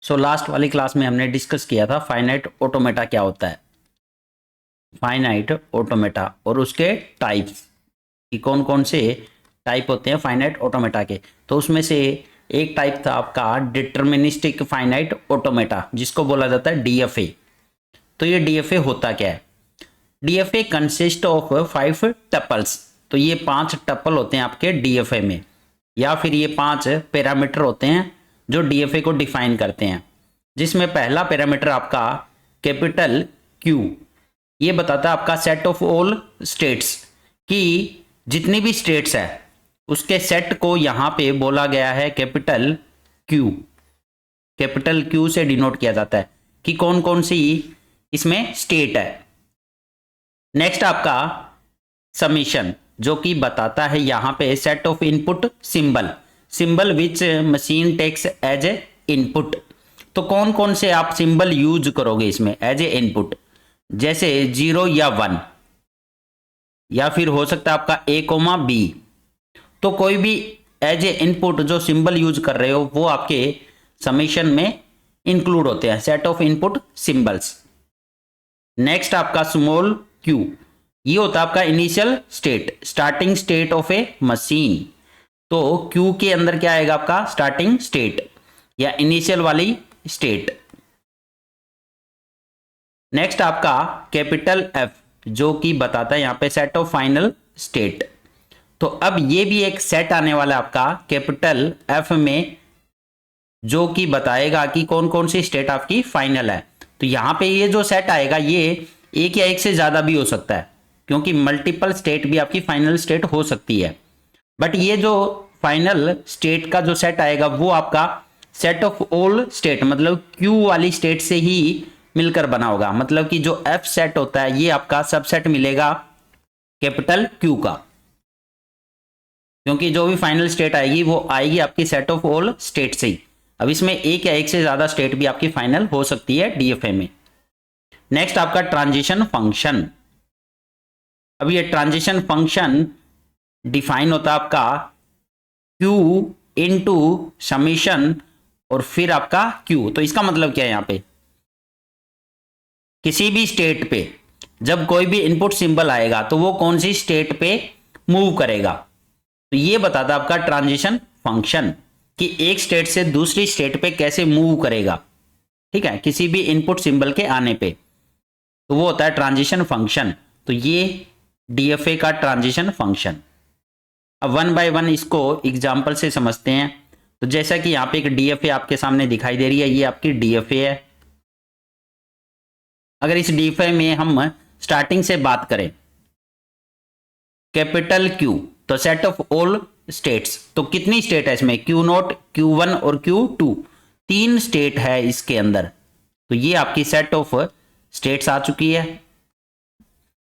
So last वाली class में हमने डिस्कस किया था फाइनाइट ऑटोमेटा क्या होता है, फाइनाइट ऑटोमेटा और उसके टाइप्स कि कौन कौन से टाइप होते हैं फाइनाइट ऑटोमेटा के। तो उसमें से एक टाइप था आपका डिटर्मिनिस्टिक फाइनाइट ऑटोमेटा, जिसको बोला जाता है डीएफए। तो ये डीएफए होता क्या है? DFA consist of 5 tuples. तो ये 5 टपल होते हैं आपके डीएफए में, या फिर ये 5 पैरामीटर होते हैं जो डीएफए को डिफाइन करते हैं। जिसमें पहला पैरामीटर आपका कैपिटल क्यू, ये बताता है आपका सेट ऑफ ऑल स्टेट्स, कि जितनी भी स्टेट्स है उसके सेट को यहां पे बोला गया है कैपिटल क्यू। कैपिटल क्यू से डिनोट किया जाता है कि कौन कौन सी इसमें स्टेट है। नेक्स्ट आपका समीशन, जो कि बताता है यहां पे set of input symbol, symbol which machine takes as a input. तो कौन कौन से आप सिंबल यूज करोगे इसमें एज ए इनपुट, जैसे 0 या 1, या फिर हो सकता है आपका ए कोमा बी। तो कोई भी एज ए इनपुट जो सिंबल यूज कर रहे हो वो आपके समीशन में इंक्लूड होते हैं, set of input symbols. Next आपका स्मॉल क्यू, ये होता है आपका initial state, starting state of A machine. तो क्यू के अंदर क्या आएगा आपका स्टार्टिंग स्टेट या इनिशियल वाली स्टेट। नेक्स्ट आपका कैपिटल एफ, जो कि बताता है यहां पे सेट ऑफ फाइनल स्टेट। तो अब ये भी एक सेट आने वाला है आपका कैपिटल एफ में, जो कि बताएगा कि कौन कौन सी स्टेट आपकी फाइनल है। तो यहां पे ये जो सेट आएगा ये एक या एक से ज्यादा भी हो सकता है, क्योंकि मल्टीपल स्टेट भी आपकी फाइनल स्टेट हो सकती है। बट ये जो फाइनल स्टेट का जो सेट आएगा वो आपका सेट ऑफ ऑल स्टेट, मतलब क्यू वाली स्टेट से ही मिलकर बना होगा। मतलब कि जो एफ सेट होता है ये आपका सबसेट मिलेगा कैपिटल क्यू का, क्योंकि जो भी फाइनल स्टेट आएगी वो आएगी आपकी सेट ऑफ ऑल स्टेट से ही। अब इसमें एक या एक से ज्यादा स्टेट भी आपकी फाइनल हो सकती है डीएफए में। नेक्स्ट आपका ट्रांजिशन फंक्शन। अब ये ट्रांजिशन फंक्शन डिफाइन होता है आपका Q इनटू समीशन और फिर आपका Q। तो इसका मतलब क्या है, यहां पे किसी भी स्टेट पे जब कोई भी इनपुट सिंबल आएगा तो वो कौन सी स्टेट पे मूव करेगा। तो ये बताता है आपका ट्रांजिशन फंक्शन कि एक स्टेट से दूसरी स्टेट पे कैसे मूव करेगा, ठीक है, किसी भी इनपुट सिंबल के आने पे। तो वो होता है ट्रांजिशन फंक्शन। तो ये डीएफए का ट्रांजिशन फंक्शन। अब वन बाय वन इसको एग्जांपल से समझते हैं। तो जैसा कि यहाँ पे एक डीएफए आपके सामने दिखाई दे रही है, ये आपकी डीएफए है। अगर इस डीएफए में हम स्टार्टिंग से बात करें कैपिटल क्यू, तो सेट ऑफ ऑल स्टेट्स, तो कितनी स्टेट है इसमें, Q0, Q1 और Q2, 3 स्टेट है इसके अंदर। तो ये आपकी सेट ऑफ स्टेट्स आ चुकी है,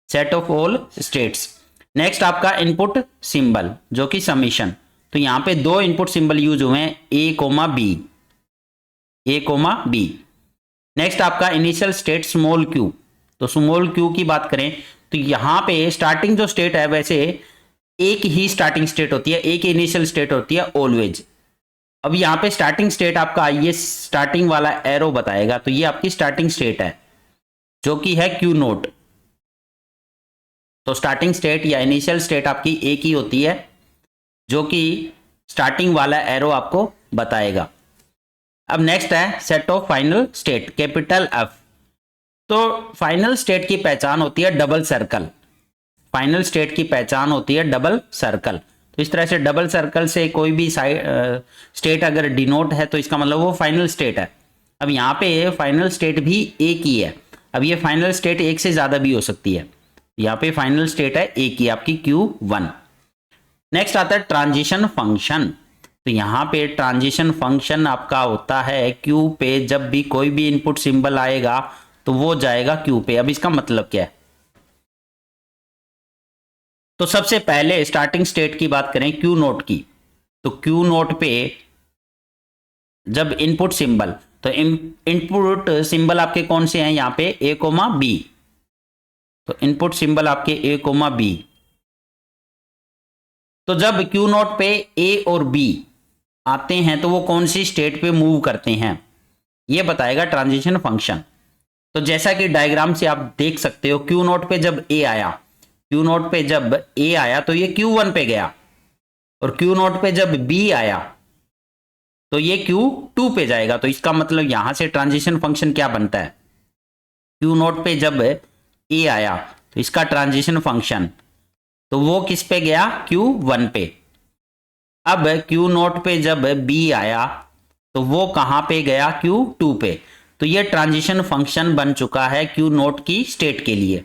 set of all states. Next आपका इनपुट सिंबल जो कि समीशन। तो यहां पे 2 इनपुट सिंबल यूज हुए हैं, ए कोमा बी, ए कोमा बी। नेक्स्ट आपका इनिशियल स्टेट स्मॉल क्यू। तो स्मॉल क्यू की बात करें तो यहां पे स्टार्टिंग जो स्टेट है, वैसे एक ही स्टार्टिंग स्टेट होती है, एक इनिशियल स्टेट होती है ऑलवेज। अब यहां पे स्टार्टिंग स्टेट आपका ये स्टार्टिंग वाला एरो बताएगा, तो ये आपकी स्टार्टिंग स्टेट है जो कि है Q0। तो स्टार्टिंग स्टेट या इनिशियल स्टेट आपकी एक ही होती है, जो कि स्टार्टिंग वाला एरो आपको बताएगा। अब नेक्स्ट है set of final state capital F. तो फाइनल स्टेट की पहचान होती है डबल सर्कल, फाइनल स्टेट की पहचान होती है डबल सर्कल। तो इस तरह से डबल सर्कल से कोई भी स्टेट अगर डिनोट है तो इसका मतलब वो फाइनल स्टेट है। अब यहाँ पे फाइनल स्टेट भी एक ही है। अब ये फाइनल स्टेट एक से ज्यादा भी हो सकती है, यहाँ पे फाइनल स्टेट है एक ही आपकी Q1। नेक्स्ट आता है ट्रांजिशन फंक्शन। तो यहाँ पे ट्रांजिशन फंक्शन आपका होता है Q पे जब भी कोई भी इनपुट सिंबल आएगा तो वो जाएगा Q पे। अब इसका मतलब क्या है, तो सबसे पहले स्टार्टिंग स्टेट की बात करें Q0 की, तो Q0 पे जब इनपुट सिंबल, तो इनपुट सिंबल आपके कौन से हैं यहाँ पे, ए कोमा बी। तो इनपुट सिंबल आपके ए कोमा बी। तो जब Q0 पे ए और बी आते हैं तो वो कौन सी स्टेट पे मूव करते हैं, ये बताएगा ट्रांजिशन फंक्शन। तो जैसा कि डायग्राम से आप देख सकते हो, क्यू नोट पे जब ए आया, क्यू नोट पे जब ए आया तो ये क्यू वन पे गया, और क्यू नोट पे जब बी आया तो ये क्यू टू पे जाएगा। तो इसका मतलब यहां से ट्रांजिशन फंक्शन क्या बनता है, क्यू नोट पे जब ए आया तो इसका ट्रांजिशन फंक्शन, तो वो किस पे गया, क्यू वन पे। अब क्यू नोट पे जब बी आया तो वो कहां पे गया, क्यू टू पे। तो ये ट्रांजिशन फंक्शन बन चुका है क्यू नोट की स्टेट के लिए।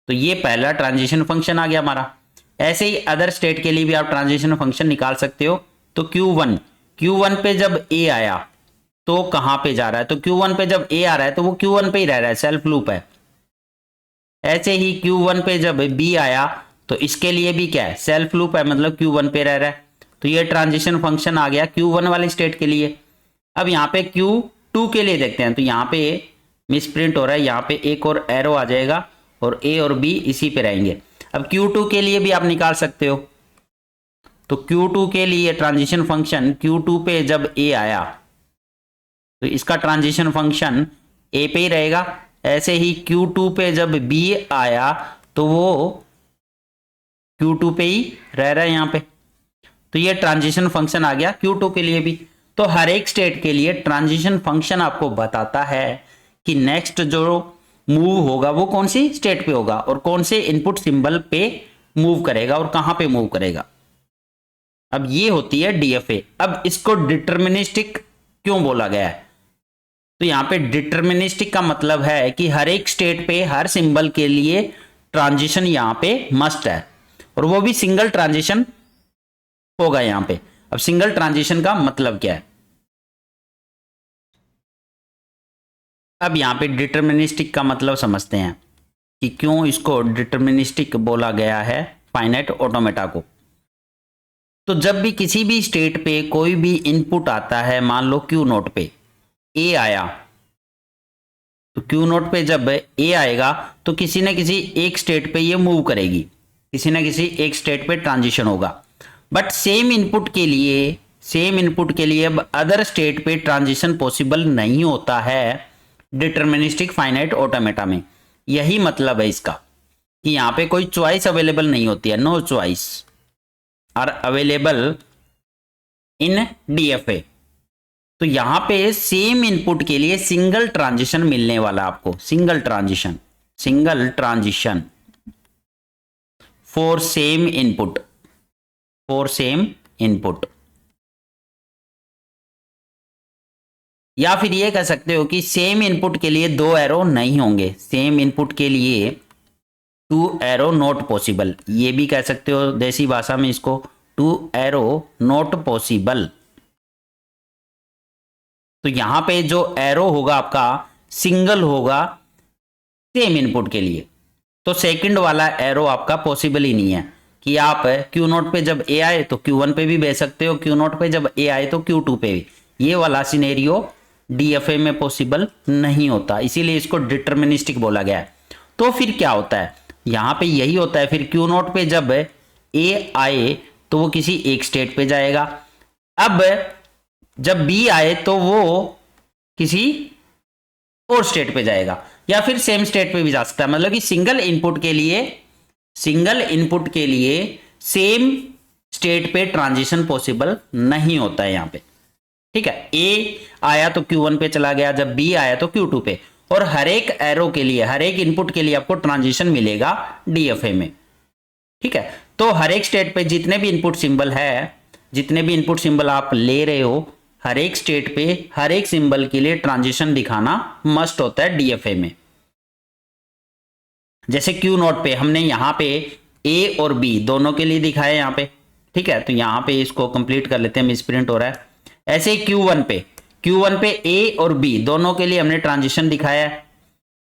तो ये पहला ट्रांजिशन फंक्शन आ गया हमारा। ऐसे ही अदर स्टेट के लिए भी आप ट्रांजिशन फंक्शन निकाल सकते हो। तो Q1 पे जब ए आया तो कहां पे जा रहा है, तो Q1 पे जब ए आ रहा है तो वो Q1 पे ही रह रहा है, सेल्फ लूप है। ऐसे ही Q1 पे जब बी आया तो इसके लिए भी क्या है, सेल्फ लूप है, मतलब Q1 पे रह रहा है। तो ये ट्रांजिशन फंक्शन आ गया Q1 वाली स्टेट के लिए। अब यहाँ पे Q2 के लिए देखते हैं। तो यहाँ पे मिस प्रिंट हो रहा है, यहाँ पे एक और एरो आ जाएगा और ए और बी इसी पे रहेंगे। अब Q2 के लिए भी आप निकाल सकते हो। तो Q2 के लिए ट्रांजिशन फंक्शन, Q2 पे जब ए आया तो इसका ट्रांजिशन फंक्शन ए पे ही रहेगा। ऐसे ही Q2 पे जब बी आया तो वो Q2 पे ही रह रहा है यहाँ पे। तो ये ट्रांजिशन फंक्शन आ गया Q2 के लिए भी। तो हर एक स्टेट के लिए ट्रांजिशन फंक्शन आपको बताता है कि नेक्स्ट जो मूव होगा वो कौन सी स्टेट पे होगा और कौन से इनपुट सिंबल पे मूव करेगा और कहां पे मूव करेगा। अब ये होती है डीएफए। अब इसको डिटर्मिनिस्टिक क्यों बोला गया है, तो यहां पे डिटर्मिनिस्टिक का मतलब है कि हर एक स्टेट पे हर सिंबल के लिए ट्रांजिशन यहां पे मस्ट है, और वो भी सिंगल ट्रांजिशन होगा यहां पे। अब सिंगल ट्रांजिशन का मतलब क्या है, अब यहां पे डिटर्मिनिस्टिक का मतलब समझते हैं कि क्यों इसको डिटर्मिनिस्टिक बोला गया है फाइनाइट ऑटोमेटा को। तो जब भी किसी भी स्टेट पे कोई भी इनपुट आता है, मान लो क्यू नोट पे ए आया, तो क्यू नोट पे जब ए आएगा तो किसी न किसी एक स्टेट पे ये मूव करेगी, किसी न किसी एक स्टेट पे ट्रांजिशन होगा। बट सेम इनपुट के लिए अब अदर स्टेट पे ट्रांजिशन पॉसिबल नहीं होता है डिटर्मिनिस्टिक फाइनाइट ऑटोमेटा में। यही मतलब है इसका कि यहां पे कोई चॉइस अवेलेबल नहीं होती है, no choice are available in DFA. तो यहां पे सेम इनपुट के लिए सिंगल ट्रांजिशन मिलने वाला आपको, single transition for same input. या फिर ये कह सकते हो कि सेम इनपुट के लिए दो एरो नहीं होंगे, सेम इनपुट के लिए टू एरो नॉट पॉसिबल, ये भी कह सकते हो देसी भाषा में इसको, टू एरो नॉट पॉसिबल। तो यहां पे जो एरो होगा आपका सिंगल होगा सेम इनपुट के लिए। तो सेकंड वाला एरो आपका पॉसिबल ही नहीं है कि आप क्यू नोट पे जब ए आए तो Q1 पे भी भेज सकते हो, Q नोट पे जब ए आए तो Q2 पे भी। ये वाला सिनेरियो डीएफए में पॉसिबल नहीं होता, इसीलिए इसको डिटर्मिनिस्टिक बोला गया है। तो फिर क्या होता है, यहां पे यही होता है, फिर क्यू नोट पे जब ए आए तो वो किसी एक स्टेट पे जाएगा। अब जब बी आए तो वो किसी और स्टेट पे जाएगा, या फिर सेम स्टेट पे भी जा सकता है। मतलब कि सिंगल इनपुट के लिए सेम स्टेट पे ट्रांजिशन पॉसिबल नहीं होता है यहां पे। ठीक है, ए आया तो Q1 पे चला गया, जब बी आया तो Q2 पे, और हर एक एरो के लिए, हर एक इनपुट के लिए आपको ट्रांजिशन मिलेगा डीएफए में। ठीक है, तो हर एक स्टेट पे जितने भी इनपुट सिंबल आप ले रहे हो, हर एक स्टेट पे हर एक सिंबल के लिए ट्रांजिशन दिखाना मस्ट होता है डीएफए में। जैसे क्यू नोट पे हमने यहां पे ए और बी दोनों के लिए दिखाया यहां पे। ठीक है, तो यहां पे इसको कंप्लीट कर लेते हैं, मिसप्रिंट हो रहा है। ऐसे ही Q1 पे ए और बी दोनों के लिए हमने ट्रांजिशन दिखाया है।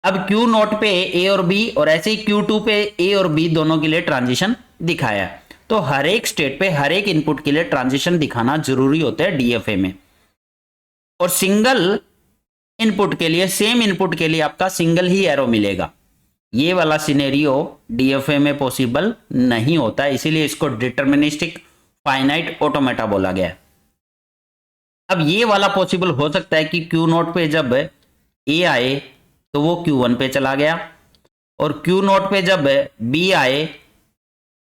अब क्यू नोट पे ए और बी, और ऐसे ही Q2 पे ए और बी दोनों के लिए ट्रांजिशन दिखाया है। तो हर एक स्टेट पे हर एक इनपुट के लिए ट्रांजिशन दिखाना जरूरी होता है डीएफए में। और सिंगल इनपुट के लिए, सेम इनपुट के लिए आपका सिंगल ही एरो मिलेगा। ये वाला सिनेरियो डीएफए में पॉसिबल नहीं होता है, इसीलिए इसको डिटर्मिनिस्टिक फाइनाइट ऑटोमेटा बोला गया है। अब ये वाला पॉसिबल हो सकता है कि Q0 पे जब A आए तो वो Q1 पे चला गया, और Q0 पे जब B आए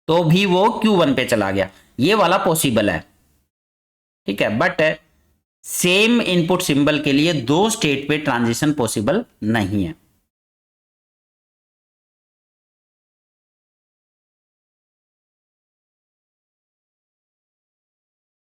तो भी वो Q1 पे चला गया, ये वाला पॉसिबल है, ठीक है। बट सेम इनपुट सिंबल के लिए दो स्टेट पे ट्रांजिशन पॉसिबल नहीं है।